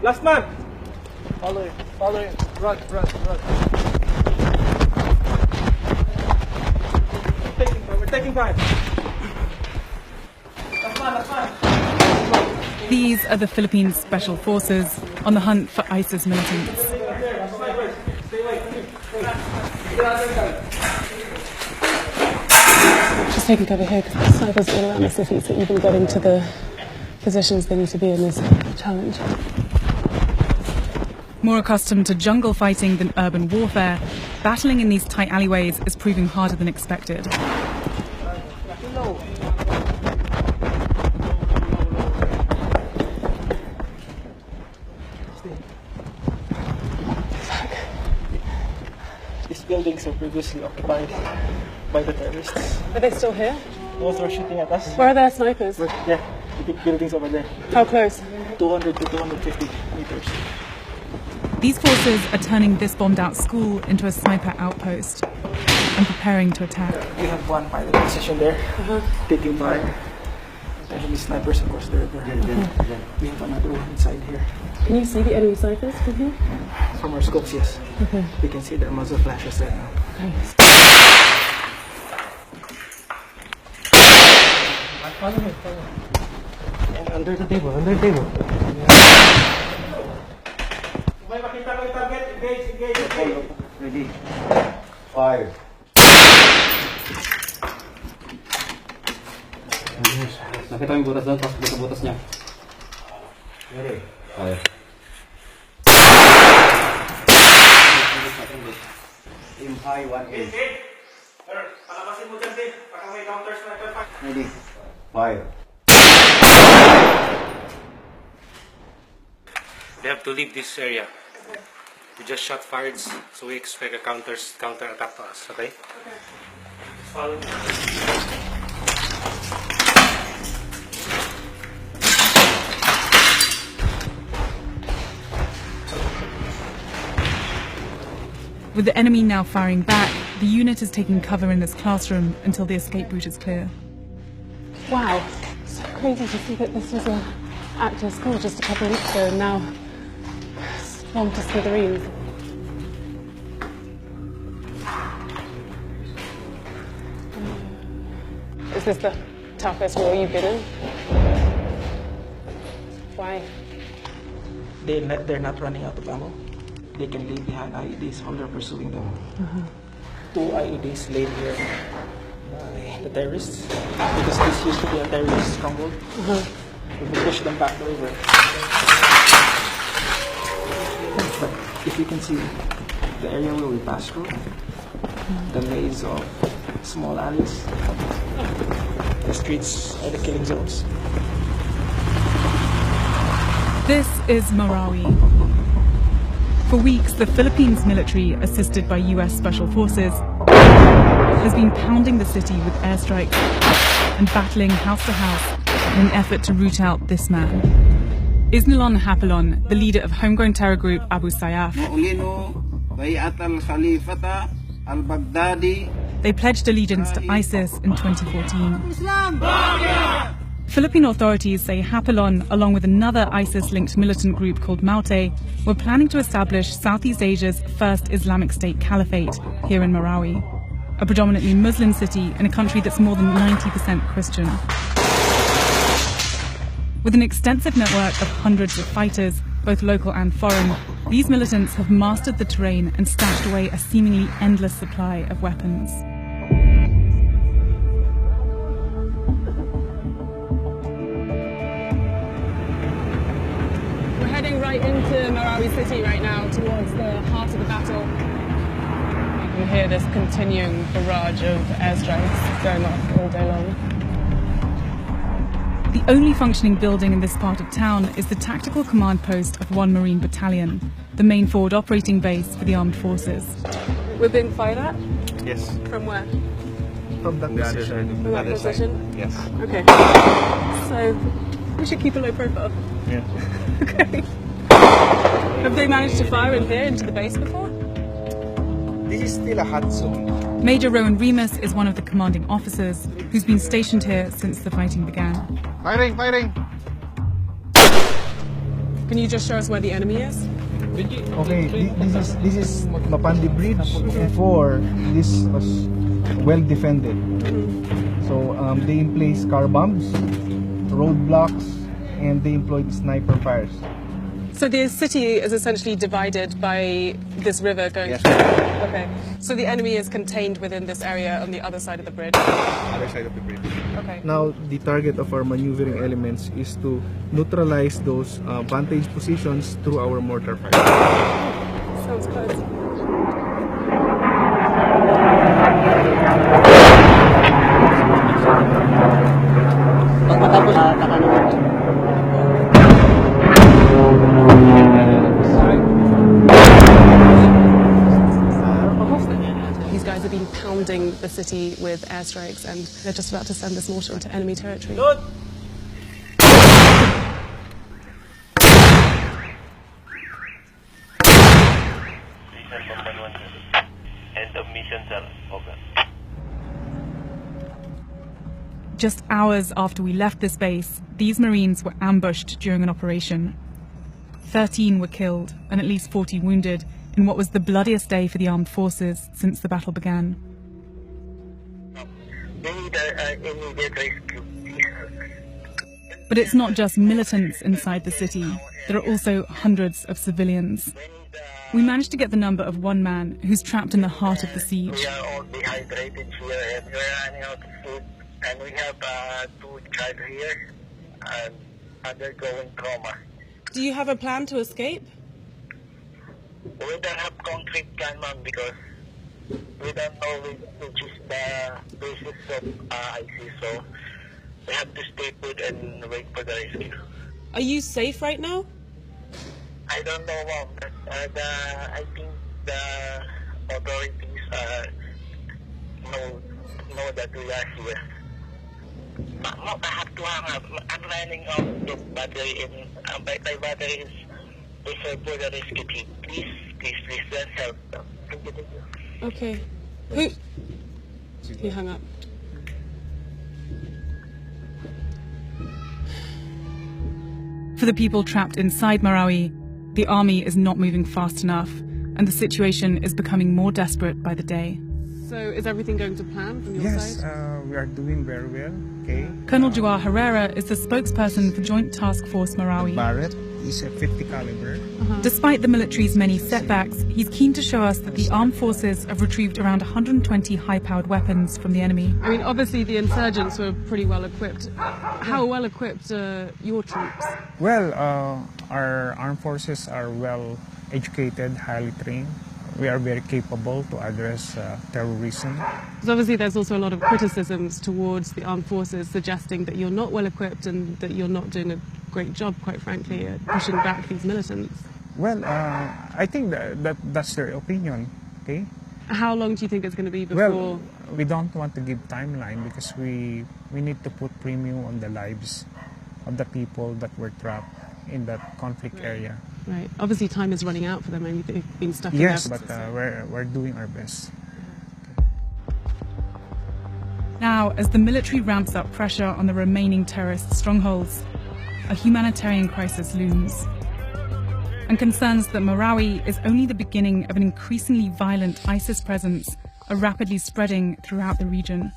Last man! Follow him. Run. We're taking time. Last man. These are the Philippines Special Forces on the hunt for ISIS militants. Just taking cover here because the snipers all around the city, so even getting to the positions they need to be in is a challenge. More accustomed to jungle fighting than urban warfare, battling in these tight alleyways is proving harder than expected. These buildings were previously occupied by the terrorists. Are they still here? Those were shooting at us. Where are their snipers? Yeah, the big buildings over there. How close? 200 to 250 meters. These forces are turning this bombed-out school into a sniper outpost and preparing to attack. We have one pilot position there, taking fire. Enemy snipers across the river. We have another one inside here. Can you see the enemy snipers from here? From our scopes, yes. Okay. We can see their muzzle flashes right now. Okay. Follow me. And under the table. Engage. Ready. Fire. Nakita mo yung butas doon, tapos sa butas niya. Ready. Fire. Aim high, 1-8. Ready. Fire. They have to leave this area. We just shot fired, so we expect a counter attack to us. Okay? Follow me. With the enemy now firing back, the unit is taking cover in this classroom until the escape route is clear. Wow, so crazy to see that this was an active school just a couple of weeks ago and now swamped to smithereens. Is this the toughest war you've been in? Why? They're not running out of ammo. They can leave behind IEDs while they're pursuing them. 2 IEDs laid here by the terrorists because this used to be a terrorist stronghold. We will push them back the river. But if you can see the area where we passed through, the maze of small alleys, the streets are the killing zones. This is Marawi. For weeks, the Philippines military, assisted by U.S. Special Forces, has been pounding the city with airstrikes and battling house to house in an effort to root out this man. Isnilon Hapilon, the leader of homegrown terror group I.S.I.S. They pledged allegiance to ISIS in 2014. Philippine authorities say Hapilon, along with another ISIS-linked militant group called Maute, were planning to establish Southeast Asia's first Islamic State caliphate here in Marawi, a predominantly Muslim city in a country that's more than 90% Christian. With an extensive network of hundreds of fighters, both local and foreign, these militants have mastered the terrain and stashed away a seemingly endless supply of weapons. Right into Marawi city right now, towards the heart of the battle. You can hear this continuing barrage of airstrikes going off all day long. The only functioning building in this part of town is the tactical command post of 1 Marine Battalion, the main forward operating base for the armed forces. We're being fired at? Yes. From where? From that position. From that position? Yes. Okay. So, we should keep a low profile. Yeah. Okay. Have they managed to fire in here into the base before? This is still a hot zone. Major Rowan Remus is one of the commanding officers who's been stationed here since the fighting began. Firing! Can you just show us where the enemy is? Okay, this is Mapandi Bridge. Before, this was well defended. So they place car bombs, roadblocks, and they employed sniper fires. So the city is essentially divided by this river going Yes. through. Okay. So the enemy is contained within this area on the other side of the bridge. Other side of the bridge. Okay. Now, the target of our maneuvering elements is to neutralize those vantage positions through our mortar fire. Sounds close. These guys have been pounding the city with airstrikes and they're just about to send this mortar into enemy territory. End of mission, sir. Over. Just hours after we left this base, these Marines were ambushed during an operation. 13 were killed and at least 40 wounded in what was the bloodiest day for the armed forces since the battle began. We need immediate rescue. But it's not just militants inside the city. There are also hundreds of civilians. We managed to get the number of one man who's trapped in the heart of the siege. We are all dehydrated here and we're running out of food. And we have 2 child here and undergoing trauma. Do you have a plan to escape? We don't have concrete plan, ma'am, because we don't know which is the basis of I.S.I.S. So we have to stay put and wait for the rescue. Are you safe right now? I don't know, ma'am. But, I think the authorities know that we are here. Ma'am, I have to hang up. I'm running out of battery and my battery is reserved for the rescue team. Please, let's help. Thank you. Okay. Who? He hung up. For the people trapped inside Marawi, the army is not moving fast enough, and the situation is becoming more desperate by the day. So is everything going to plan from your Yes, side? we are doing very well. Okay. Colonel Jawar Herrera is the spokesperson for Joint Task Force Marawi. Barrett is a 50 caliber. Despite the military's many setbacks, he's keen to show us that the armed forces have retrieved around 120 high-powered weapons from the enemy. I mean, obviously the insurgents were pretty well equipped. How well equipped are your troops? Well, our armed forces are well educated, highly trained. We are very capable to address terrorism. Because obviously there's also a lot of criticisms towards the armed forces suggesting that you're not well equipped and that you're not doing a great job, quite frankly, at pushing back these militants. Well, I think that's their opinion, okay? How long do you think it's going to be before... Well, we don't want to give timeline because we need to put premium on the lives of the people that were trapped in that conflict area. Right. Obviously time is running out for them. I mean, they've been stuck in Yes, there. but we're doing our best. Now, as the military ramps up pressure on the remaining terrorist strongholds, a humanitarian crisis looms. And concerns that Marawi is only the beginning of an increasingly violent ISIS presence are rapidly spreading throughout the region.